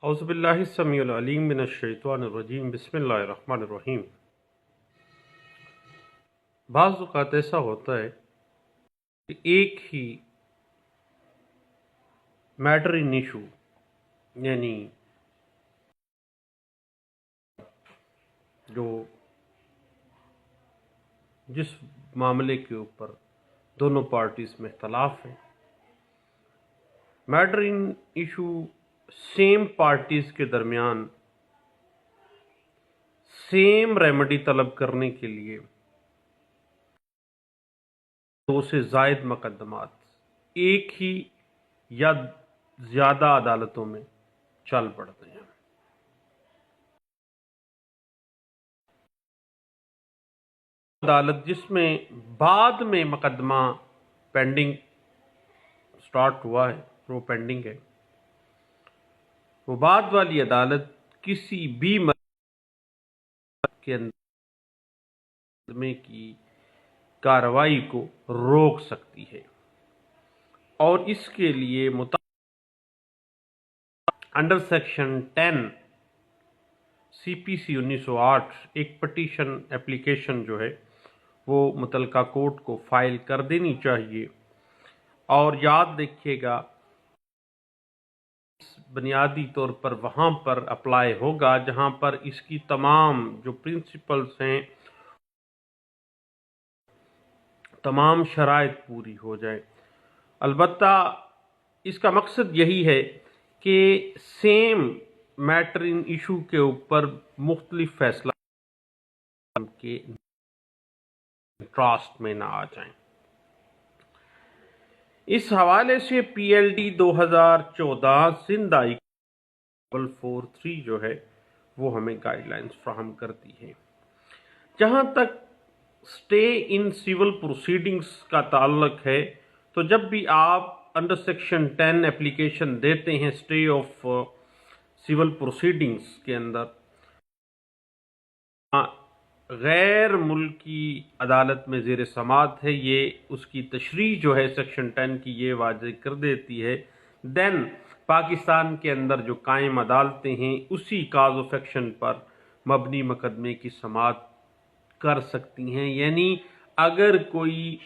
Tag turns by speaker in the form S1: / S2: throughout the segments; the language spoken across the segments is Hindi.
S1: औज़ुबिल्लाहिस्समीउल अलीम मिनश्शैतानिर्रजीम बिस्मिल्लाहिर्रहमानिर्रहीम। बाज़ औक़ात ऐसा होता है कि एक ही मैटर इन इशू यानी जो जिस मामले के ऊपर दोनों पार्टीज़ में इख्तलाफ है, matter in issue same parties के दरमियान सेम रेमेडी तलब करने के लिए दो से ज़ायद मुकदमात एक ही या ज़्यादा अदालतों में चल पड़ते हैं। अदालत जिसमें बाद में मुकदमा पेंडिंग स्टार्ट हुआ है, वो पेंडिंग है, वो बाद वाली अदालत किसी भी के अंदर में की कार्रवाई को रोक सकती है और इसके लिए अंडर सेक्शन 10 CPC 1908 एक पटिशन एप्लीकेशन जो है वो मुतलका कोर्ट को फाइल कर देनी चाहिए। और याद रखिएगा, बुनियादी तौर पर वहाँ पर अप्लाई होगा जहाँ पर इसकी तमाम जो प्रिंसिपल्स हैं, तमाम शराइत पूरी हो जाए। अलबत्ता इसका मकसद यही है कि सेम मैटर इन इशू के ऊपर मुख्तलिफ फैसला के ट्रस्ट में ना आ जाएं। इस हवाले से PLD 2014 सिंध आई 43 जो है वो हमें गाइडलाइंस फ्राहम करती है। जहाँ तक स्टे इन सिविल प्रोसीडिंग्स का ताल्लुक है, तो जब भी आप अंडर सेक्शन 10 एप्लीकेशन देते हैं स्टे ऑफ सिविल प्रोसीडिंग्स के अंदर, गैर मुल्की अदालत में ज़ेर समात है, ये उसकी तशरीह जो है सेक्शन 10 की ये वाज़ेह कर देती है। देन पाकिस्तान के अंदर जो कायम अदालतें हैं उसी काज ऑफ एक्शन पर मबनी मुकदमे की समात कर सकती हैं। यानी अगर कोई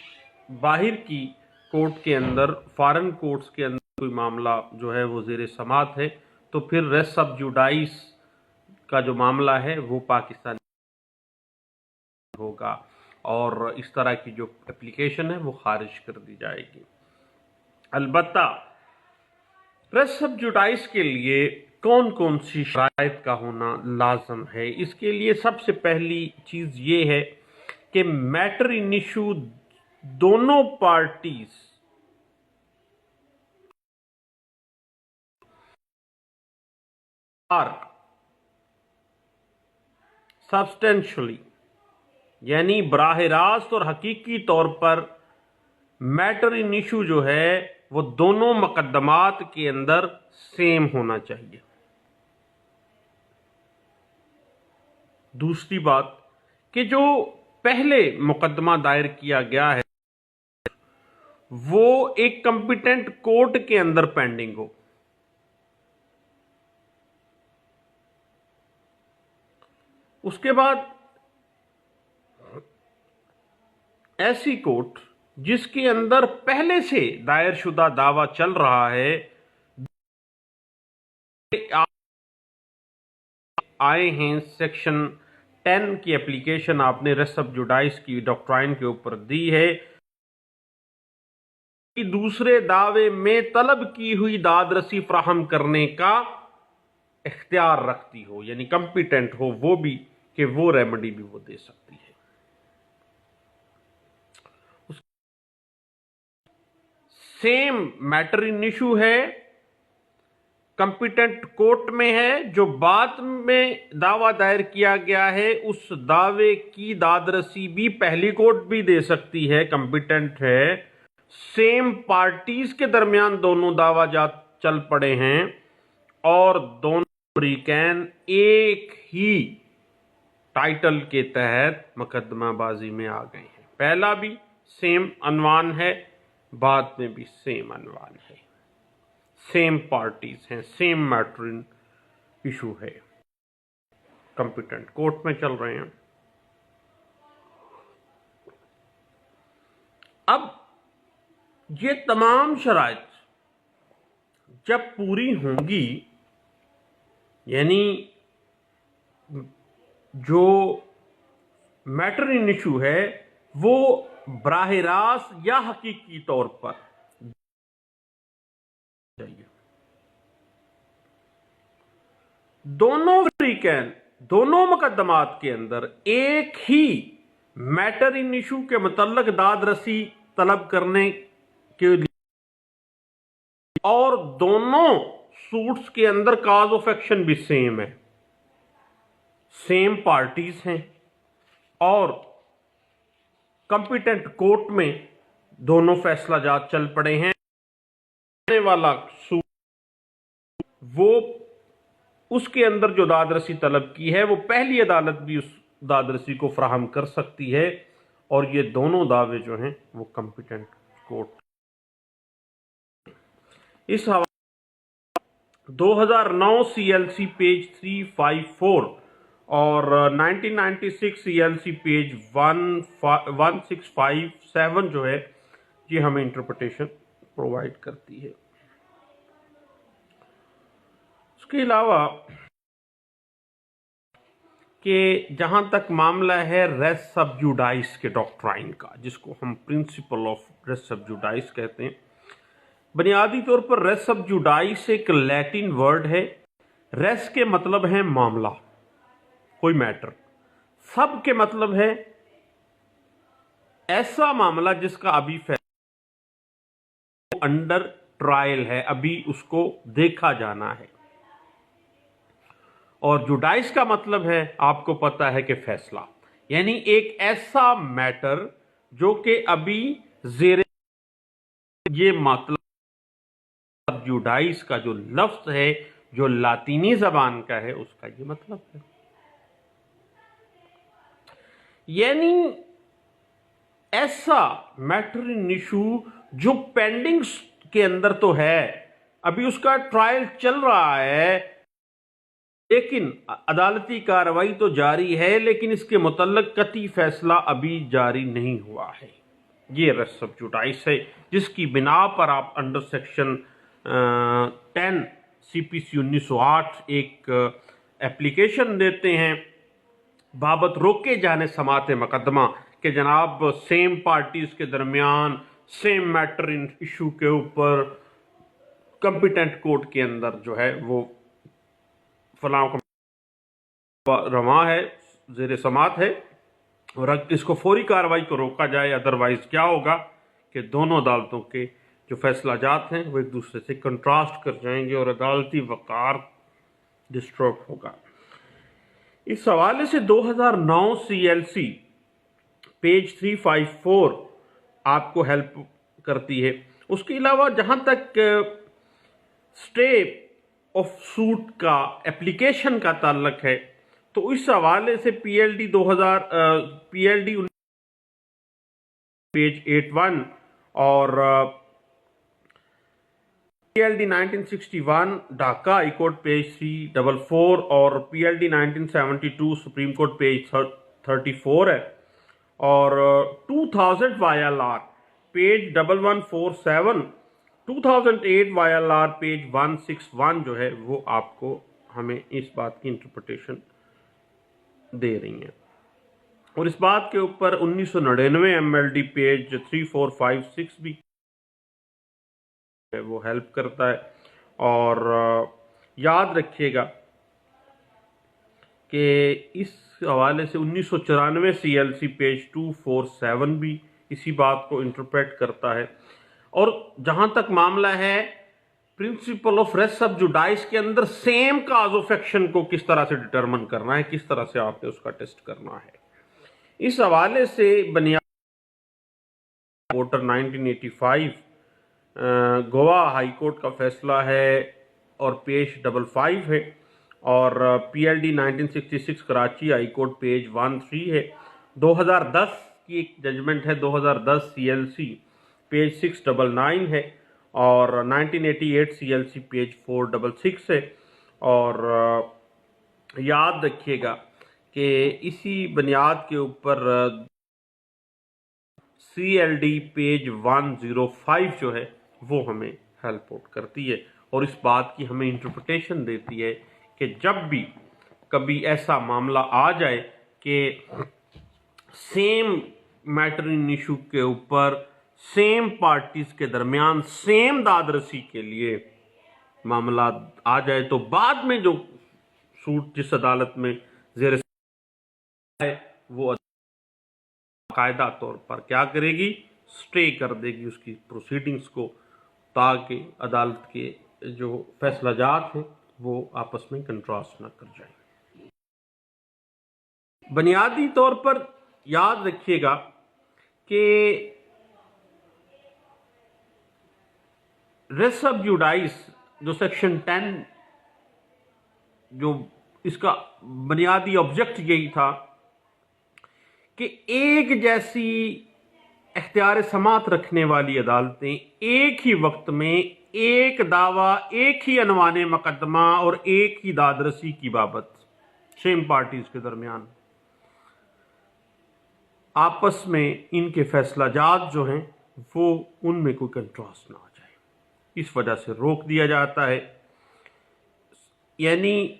S1: बाहर की कोर्ट के अंदर, फॉरेन कोर्ट्स के अंदर कोई मामला जो है वो ज़ेर समात है, तो फिर रेस सब जुडाइस का जो मामला है वो पाकिस्तान होगा और इस तरह की जो एप्लीकेशन है वो खारिज कर दी जाएगी। अलबत्ता रेस सब जुडाइस के लिए कौन कौन सी शराइत का होना लाजम है, इसके लिए सबसे पहली चीज ये है कि मैटर इन इशू दोनों पार्टीज आर सब्सटेंशियली यानी बराह रास्त और हकीकी तौर पर मैटर इन इशू जो है वो दोनों मुकदमात के अंदर सेम होना चाहिए। दूसरी बात कि जो पहले मुकदमा दायर किया गया है वो एक कंपिटेंट कोर्ट के अंदर पेंडिंग हो। उसके बाद ऐसी कोर्ट जिसके अंदर पहले से दायर शुदा दावा चल रहा है, आए हैं सेक्शन 10 की एप्लीकेशन आपने रेस सब जुडाइस की डॉक्ट्राइन के ऊपर दी है कि दूसरे दावे में तलब की हुई दादरसी फ्राहम करने का इख्तियार रखती हो, यानी कंपिटेंट हो वो भी, कि वो रेमेडी भी वो दे सकती है। सेम मैटर इन इशू है, कंपिटेंट कोर्ट में है, जो बाद में दावा दायर किया गया है उस दावे की दादरसी भी पहली कोर्ट भी दे सकती है, कंपिटेंट है। सेम पार्टीज के दरमियान दोनों दावा चल पड़े हैं और दोनों अमरीकन एक ही टाइटल के तहत मुकदमाबाजी में आ गए हैं। पहला भी सेम अनवान है, बाद में भी सेम अनवान है, सेम पार्टीज हैं, सेम मैटर इन इशू है, कॉम्पिटेंट कोर्ट में चल रहे हैं। अब ये तमाम शराइत जब पूरी होंगी, यानी जो मैटर इन इशू है वो बराह रास्त या हकीकी तौर पर चाहिए। दोनों फ्रीकैन, दोनों मुकदमात के अंदर एक ही मैटर इन इशू के मुतल्लक दाद रसी तलब करने के लिए, और दोनों सूट्स के अंदर काज ऑफ एक्शन भी सेम है, सेम पार्टीज हैं, और कॉम्पिटेंट कोर्ट में दोनों फैसला जात चल पड़े हैं। वाला सूट वो उसके अंदर जो दादरसी तलब की है वो पहली अदालत भी उस दादरसी को फराहम कर सकती है, और ये दोनों दावे जो हैं वो कॉम्पिटेंट कोर्ट। इस हवाले 2009 सीएलसी पेज 354 और 1996 सीएलसी पेज 1657 जो है ये हमें इंटरप्रिटेशन प्रोवाइड करती है। उसके अलावा कि जहां तक मामला है रेस सब जुडाइस के डॉक्ट्राइन का, जिसको हम प्रिंसिपल ऑफ रेस सब जुडाइस कहते हैं, बुनियादी तौर पर रेस सब जुडाइस एक लैटिन वर्ड है। रेस के मतलब है मामला, कोई मैटर। सब के मतलब है ऐसा मामला जिसका अभी अंडर ट्रायल है, अभी उसको देखा जाना है। और जुडाइस का मतलब है, आपको पता है कि फैसला, यानी एक ऐसा मैटर जो कि अभी जेरे, ये मतलब जुडाइस का जो लफ्ज है जो लातीनी जबान का है उसका ये मतलब है। यानी ऐसा मैटर इन इशू जो पेंडिंग के अंदर तो है, अभी उसका ट्रायल चल रहा है, लेकिन अदालती कार्रवाई तो जारी है, लेकिन इसके मुतल्लक कतई फैसला अभी जारी नहीं हुआ है। ये रेस सब जुडाइस है, जिसकी बिना पर आप अंडर सेक्शन 10 CPC 1908 एक एप्लीकेशन देते हैं बाबत रोके जाने समात मुकदमा के जनाब सेम पार्टीज के दरमियान सेम मैटर इन इशू के ऊपर कॉम्पिटेंट कोर्ट के अंदर जो है वो फलां रवा है, जेर समात है, और इसको फौरी कार्रवाई को रोका जाए। अदरवाइज क्या होगा कि दोनों अदालतों के जो फैसला जात हैं वो एक दूसरे से कंट्रास्ट कर जाएंगे और अदालती वक़ार डिस्टर्ब होगा। इस हवाले से 2009 CLC पेज 354 आपको हेल्प करती है। उसके अलावा जहां तक स्टे ऑफ सूट का एप्लीकेशन का ताल्लुक है, तो इस हवाले से PLD 2000 पेज 81 और PLD 1961 Dhaka high court page 344 और PLD 1972 सुप्रीम कोर्ट पेज 34 है, और 2000 YLR पेज 1147, 2008 YLR पेज 161 जो है वो आपको हमें इस बात की इंटरप्रिटेशन दे रही हैं। और इस बात के ऊपर 1999 MLD पेज 3456 भी वो हेल्प करता है। और याद रखिएगा कि इस हवाले से 1994 CLC पेज 247 भी इसी बात को इंटरप्रेट करता है। और जहां तक मामला है प्रिंसिपल ऑफ रेस सब जुडाइस के अंदर सेम काज ऑफ एक्शन को किस तरह से डिटरमिन करना है, किस तरह से आपने उसका टेस्ट करना है, इस हवाले से बुनियादी वोटर 1985 गोवा हाई कोर्ट का फैसला है और पेज 55 है, और PLD 1966 Karachi high court page 13 है। 2010 की एक जजमेंट है, 2010 CLC पेज 699 है, और 1988 CLC पेज 466 है। और याद रखिएगा कि इसी बुनियाद के ऊपर CLD पेज 105 जो है वो हमें हेल्प आउट करती है और इस बात की हमें इंटरप्रिटेशन देती है कि जब भी कभी ऐसा मामला आ जाए कि सेम मैटर इन इशू के ऊपर सेम पार्टीज के दरमियान सेम दादरसी के लिए मामला आ जाए तो बाद में जो सूट जिस अदालत में जेर है वो कायदा तौर पर क्या करेगी, स्टे कर देगी उसकी प्रोसीडिंग्स को, ताकि अदालत के जो फैसलाजात हैं वो आपस में कंट्रास्ट ना कर जाए। बुनियादी तौर पर याद रखिएगा कि रेस ऑफ जुडाइस जो सेक्शन 10 जो इसका बुनियादी ऑब्जेक्ट यही था कि एक जैसी इख्तियार समात रखने वाली अदालतें एक ही वक्त में एक दावा, एक ही अनवाने मुकदमा और एक ही दादरसी की बाबत सेम पार्टीज के दरमियान आपस में इनके फैसलाजात जो हैं वो उनमें कोई कंट्रास्ट ना आ जाए, इस वजह से रोक दिया जाता है। यानी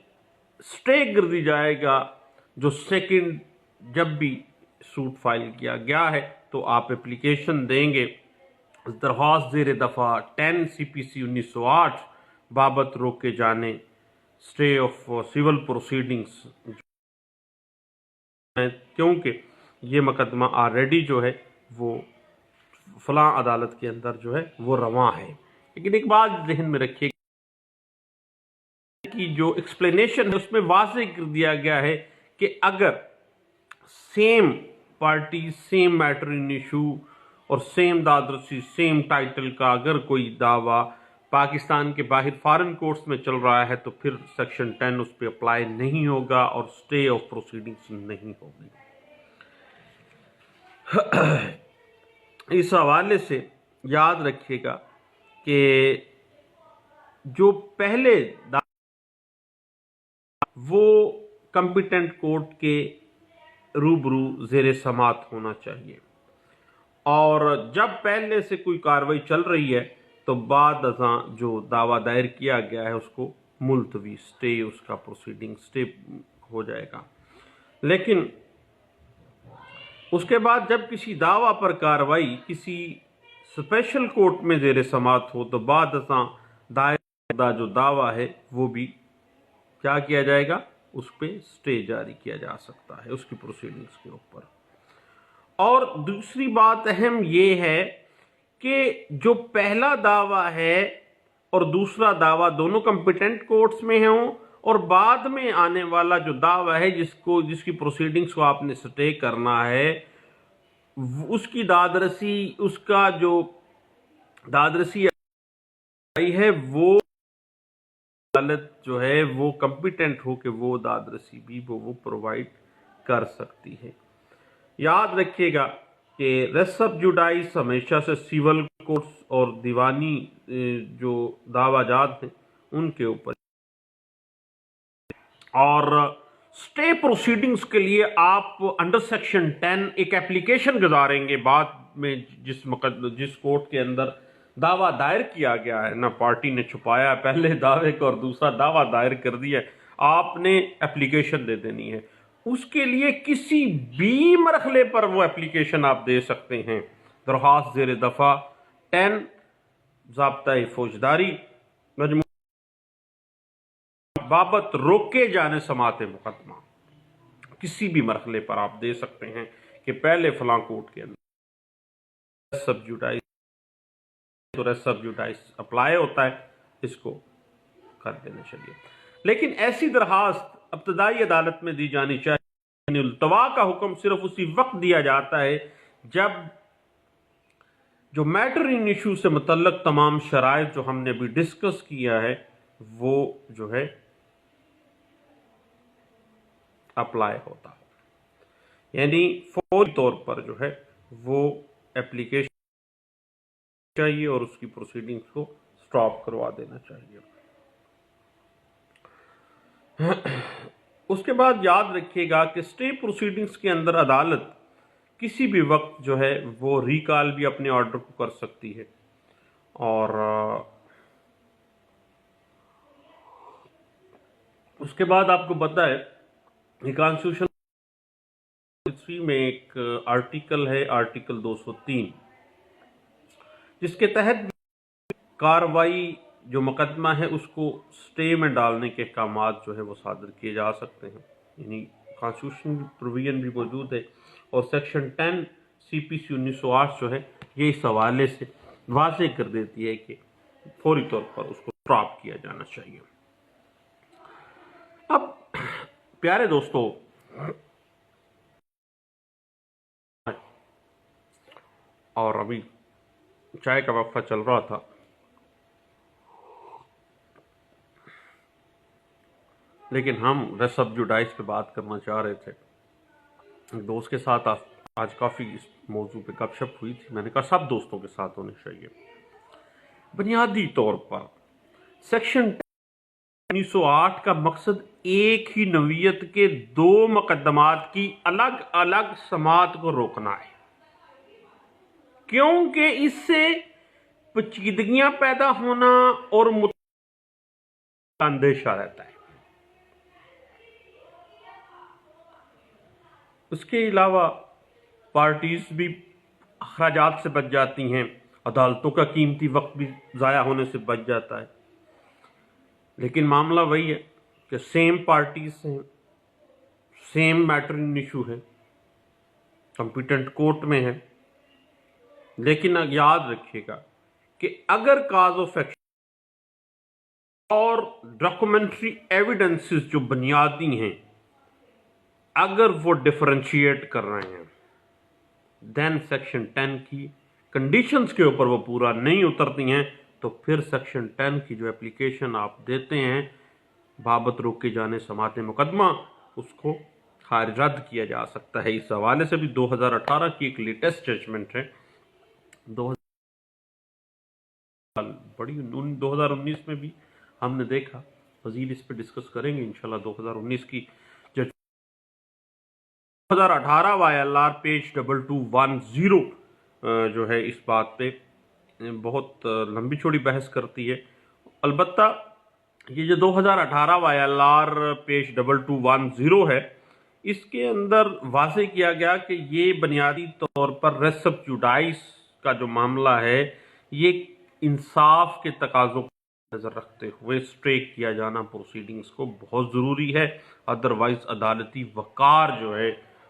S1: स्टे कर दी जाएगा जो सेकंड जब भी सूट फाइल किया गया है तो आप एप्लीकेशन देंगे दरख्वास्त ज़ेर दफ़ा 10 CPC 1908 बाबत रोके जाने स्टे ऑफ सिविल प्रोसीडिंग्स, क्योंकि ये मुकदमा ऑलरेडी जो है वो फलां अदालत के अंदर जो है वो रवां है। लेकिन एक बात जहन में रखिए कि जो एक्सप्लेनेशन है उसमें वाज़ेह कर दिया गया है कि अगर same party same matter in issue और सेम दादरसी सेम टाइटल का अगर कोई दावा पाकिस्तान के बाहर फॉरेन कोर्ट्स में चल रहा है तो फिर सेक्शन 10 उस पर अप्लाई नहीं होगा और स्टे ऑफ प्रोसीडिंग्स नहीं होगी। इस हवाले से याद रखिएगा कि जो पहले वो कॉम्पिटेंट कोर्ट के रूबरू ज़ेर समात होना चाहिए और जब पहले से कोई कार्रवाई चल रही है तो बाद अज़ां जो दावा दायर किया गया है उसको मुलतवी स्टे, उसका प्रोसीडिंग स्टे हो जाएगा। लेकिन उसके बाद जब किसी दावा पर कार्रवाई किसी स्पेशल कोर्ट में ज़ेर समात हो तो बाद अज़ां दायर जो दावा है वो भी क्या किया जाएगा, उस पर स्टे जारी किया जा सकता है उसकी प्रोसीडिंग्स के ऊपर। और दूसरी बात अहम ये है कि जो पहला दावा है और दूसरा दावा दोनों कॉम्पिटेंट कोर्ट्स में हों और बाद में आने वाला जो दावा है जिसकी प्रोसीडिंग्स को आपने स्टे करना है उसकी दादरसी, उसका जो दादरसी है वो अदालत जो है वो कॉम्पिटेंट हो कि वो दादरसी भी वो प्रोवाइड कर सकती है। याद रखिएगा कि रेस ऑफ जुडाइस हमेशा से सिविल कोर्ट्स और दीवानी जो दावाजात हैं उनके ऊपर, और स्टे प्रोसीडिंग्स के लिए आप अंडर सेक्शन 10 एक एप्लीकेशन गुजारेंगे बाद में जिस कोर्ट के अंदर दावा दायर किया गया है, ना पार्टी ने छुपाया पहले दावे को और दूसरा दावा दायर कर दिया, आपने एप्लीकेशन दे देनी है। उसके लिए किसी भी मरहले पर वो एप्लीकेशन आप दे सकते हैं। दरख्वास्त ज़ेर दफ़ा 10 ज़ाब्ता फौजदारी बाबत रोके जाने समात मुकदमा, किसी भी मरहले पर आप दे सकते हैं कि पहले फलां कोर्ट के अंदर सब जुडाइस तो रेस सब जुडाइस अप्लाई होता है, इसको कर देना चाहिए। लेकिन ऐसी दरखास्त इब्तदाई अदालत में दी जानी चाहिए। इल्तवा का हुक्म सिर्फ उसी वक्त दिया जाता है जब जो मैटर इन इशू से मुतल्लक तमाम शराइत जो हमने अभी डिस्कस किया है वो जो है अप्लाई होता है, यानी फौरी तौर पर जो है वो एप्लीकेशन चाहिए और उसकी प्रोसीडिंग्स को स्टॉप करवा देना चाहिए। उसके बाद याद रखिएगा कि स्टे प्रोसीडिंग्स के अंदर अदालत किसी भी वक्त जो है वो रिकॉल भी अपने ऑर्डर को कर सकती है। और उसके बाद आपको पता है कि कॉन्स्टिट्यूशन 3 में एक आर्टिकल है, आर्टिकल 203, जिसके तहत कार्रवाई जो मुकदमा है उसको स्टे में डालने के अहकामात जो है वो सादर किए जा सकते हैं। यानी कॉन्स्टिट्यूशन प्रोविजन भी मौजूद है और सेक्शन 10 CPC 1908 जो है ये इस हवाले से वाज़ेह कर देती है कि फौरी तौर पर उसको ड्रॉप किया जाना चाहिए। अब प्यारे दोस्तों, और अभी चाय का वक्फा चल रहा था, लेकिन हम रेसब जुडाइस पे बात करना चाह रहे थे। दोस्त के साथ आज काफ़ी इस मौजू पे गपशप हुई थी। मैंने कहा सब दोस्तों के साथ होनी चाहिए। बुनियादी तौर पर सेक्शन 1908 का मकसद एक ही नवीयत के 2 मुकदमात की अलग अलग समात को रोकना है, क्योंकि इससे पेचीदगियां पैदा होना और अंदेशा रहता है। उसके अलावा पार्टीज भी अखराजात से बच जाती हैं, अदालतों का कीमती वक्त भी ज़ाया होने से बच जाता है। लेकिन मामला वही है कि सेम पार्टीज हैं, सेम मैटर इन इशू है, कॉम्पिटेंट कोर्ट में है। लेकिन याद रखिएगा कि अगर काज ऑफ एक्शन और डॉक्यूमेंट्री एविडेंसेस जो बुनियादी हैं अगर वो डिफरेंशिएट कर रहे हैं, देन सेक्शन 10 की कंडीशंस के ऊपर वो पूरा नहीं उतरती हैं, तो फिर सेक्शन 10 की जो एप्लीकेशन आप देते हैं बाबत रोके जाने समात मुकदमा, उसको खारिज रद्द किया जा सकता है। इस हवाले से भी 2018 की एक लेटेस्ट जजमेंट है। 2019 में भी हमने देखा, मजीद इस पर डिस्कस करेंगे इंशाल्लाह। 2019 की 2018 YLR पेज 2210 जो है इस बात पे बहुत लंबी चौड़ी बहस करती है। अलबत्ता ये जो 2018 YLR पेज 2210 है, इसके अंदर वाज़ेह किया गया कि ये बुनियादी तौर पर रेसब जुडाइस का जो मामला है ये इंसाफ के तकाज़ों को नज़र रखते हुए स्टे किया जाना प्रोसीडिंग्स को बहुत ज़रूरी है, अदरवाइज अदालती वक़ार जो है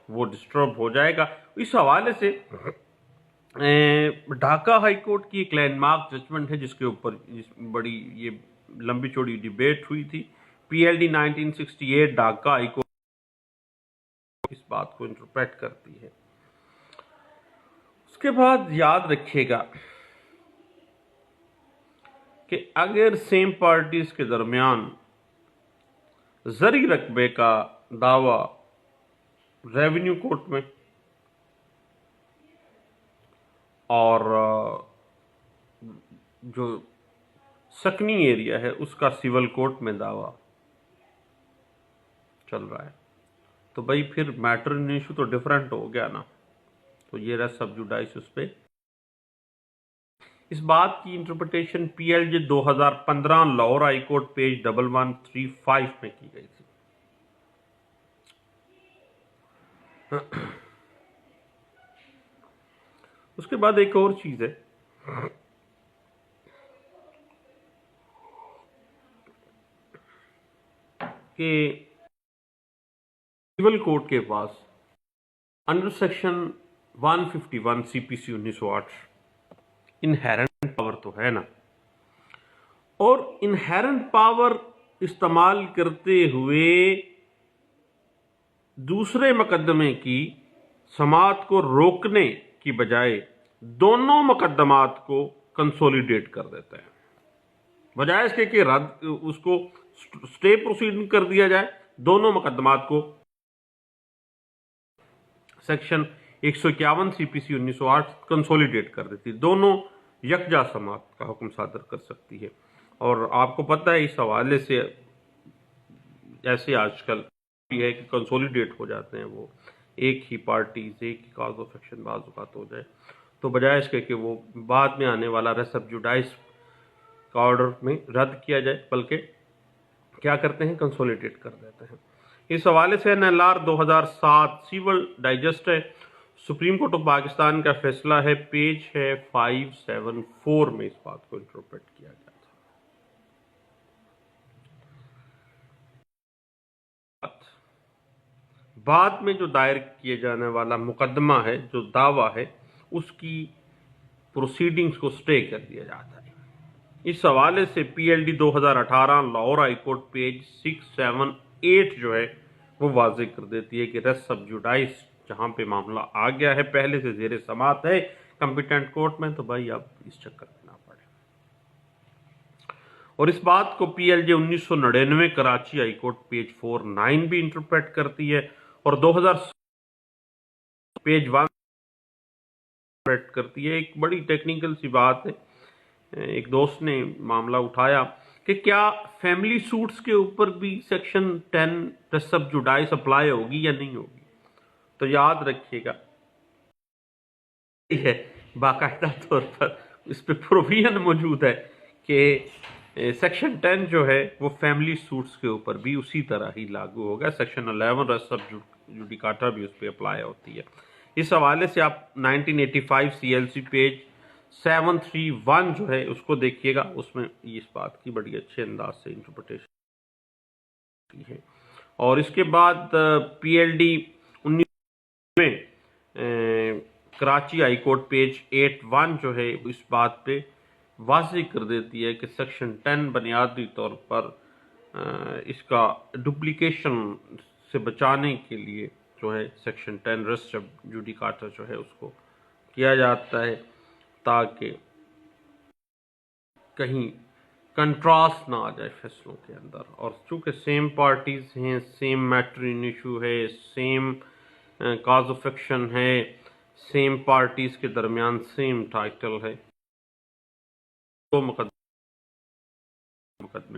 S1: वो डिस्टर्ब हो जाएगा। इस हवाले से ढाका हाई कोर्ट की एक लैंडमार्क जजमेंट है जिसके ऊपर बड़ी ये लंबी चौड़ी डिबेट हुई थी। PLD 1968 ढाका हाई कोर्ट इस बात को इंटरप्रेट करती है। उसके बाद याद रखिएगा कि अगर सेम पार्टीज के दरमियान ज़री रकबे का दावा रेवेन्यू कोर्ट में और जो सकनी एरिया है उसका सिविल कोर्ट में दावा चल रहा है, तो भाई फिर मैटर इन इशू तो डिफरेंट हो गया ना। तो ये रहा सब जुडाइस उस पे। इस बात की interpretation PLJ 2015 Lahore high court page 1135 में की गई थी। उसके बाद एक और चीज है कि सिविल कोर्ट के पास under section 151 CPC 1908 inherent power तो है ना, और इनहेरेंट पावर इस्तेमाल करते हुए दूसरे मुकदमे की समात को रोकने की बजाय दोनों मुकदमात को कंसोलिडेट कर देता है। बजाय इसके कि रद्द उसको स्टे प्रोसीडिंग कर दिया जाए, दोनों मुकदमात को सेक्शन 151 CPC 1908 कंसोलिडेट कर देती है, दोनों यकजा समात का हुक्म सादर कर सकती है। और आपको पता है इस हवाले से ऐसे आजकल भी है कि कंसोलिडेट हो जाते हैं, वो एक ही पार्टीज, एक ही काज ऑफ एक्शन बाज़ औक़ात हो जाए, तो बजाय इसके कि वो बाद में आने वाला रेस ऑफ जुडाइस का ऑर्डर में रद्द किया जाए, बल्कि क्या करते हैं, कंसोलिडेट कर देते हैं। इस हवाले से NLR 2007 सिविल डाइजेस्ट है, सुप्रीम कोर्ट ऑफ पाकिस्तान का फैसला है, पेज है 574 में इस बात को इंटरप्रेट किया गया था। बाद में जो दायर किए जाने वाला मुकदमा है, जो दावा है, उसकी प्रोसीडिंग्स को स्टे कर दिया जाता है। इस हवाले से PLD 2018 लाहौर हाईकोर्ट पेज 678 जो है वो वाजे कर देती है कि रेस ऑफ जुडाइस जहां पे मामला आ गया है, पहले से जेर समात है कंपिटेंट कोर्ट में, तो भाई अब इस चक्कर में ना पड़े। और इस बात को PLJ 1999 कराची हाईकोर्ट पेज 49 भी इंटरप्रेट करती है, और 2000 पेज 1 इंटरप्रेट करती है। एक बड़ी टेक्निकल सी बात है, एक दोस्त ने मामला उठाया कि क्या फैमिली सूट्स के ऊपर भी सेक्शन 10 रेस ऑफ जुडाइस अप्लाई होगी या नहीं होगी। तो याद रखिएगा, है बाकायदा तौर पर इस पे प्रोविजन मौजूद है कि सेक्शन 10 जो है वो फैमिली सूट्स के ऊपर भी उसी तरह ही लागू होगा। सेक्शन 11 रेस ऑफ जुडिकाटा भी उस पर अप्लाई होती है। इस हवाले से आप 1985 CLC पेज 731 जो है उसको देखिएगा, उसमें इस बात की बड़ी अच्छे अंदाज से इंटरप्रिटेशन है। और इसके बाद PLD 19 में कराची हाईकोर्ट पेज 81 जो है इस बात पे वाज़ेह कर देती है कि सेक्शन 10 बुनियादी तौर पर इसका डुप्लीकेशन से बचाने के लिए जो है सेक्शन 10 रेस ऑफ जुडिकाटा जो है उसको किया जाता है, ताकि कहीं कंट्रास्ट ना आ जाए फैसलों के अंदर। और चूंकि सेम पार्टीज हैं, सेम मैटर इन इशू है, सेम काज ऑफ एक्शन है, सेम पार्टीज के दरमियान सेम टाइटल है, तो मुकदमे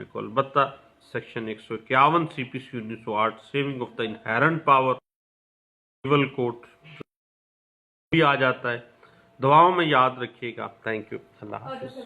S1: को अलबत्ता section 151 CPC 1908 saving of the inherent power civil court भी आ जाता है। दुआओं में याद रखिएगा। Thank you. अल्लाह हाफिज़।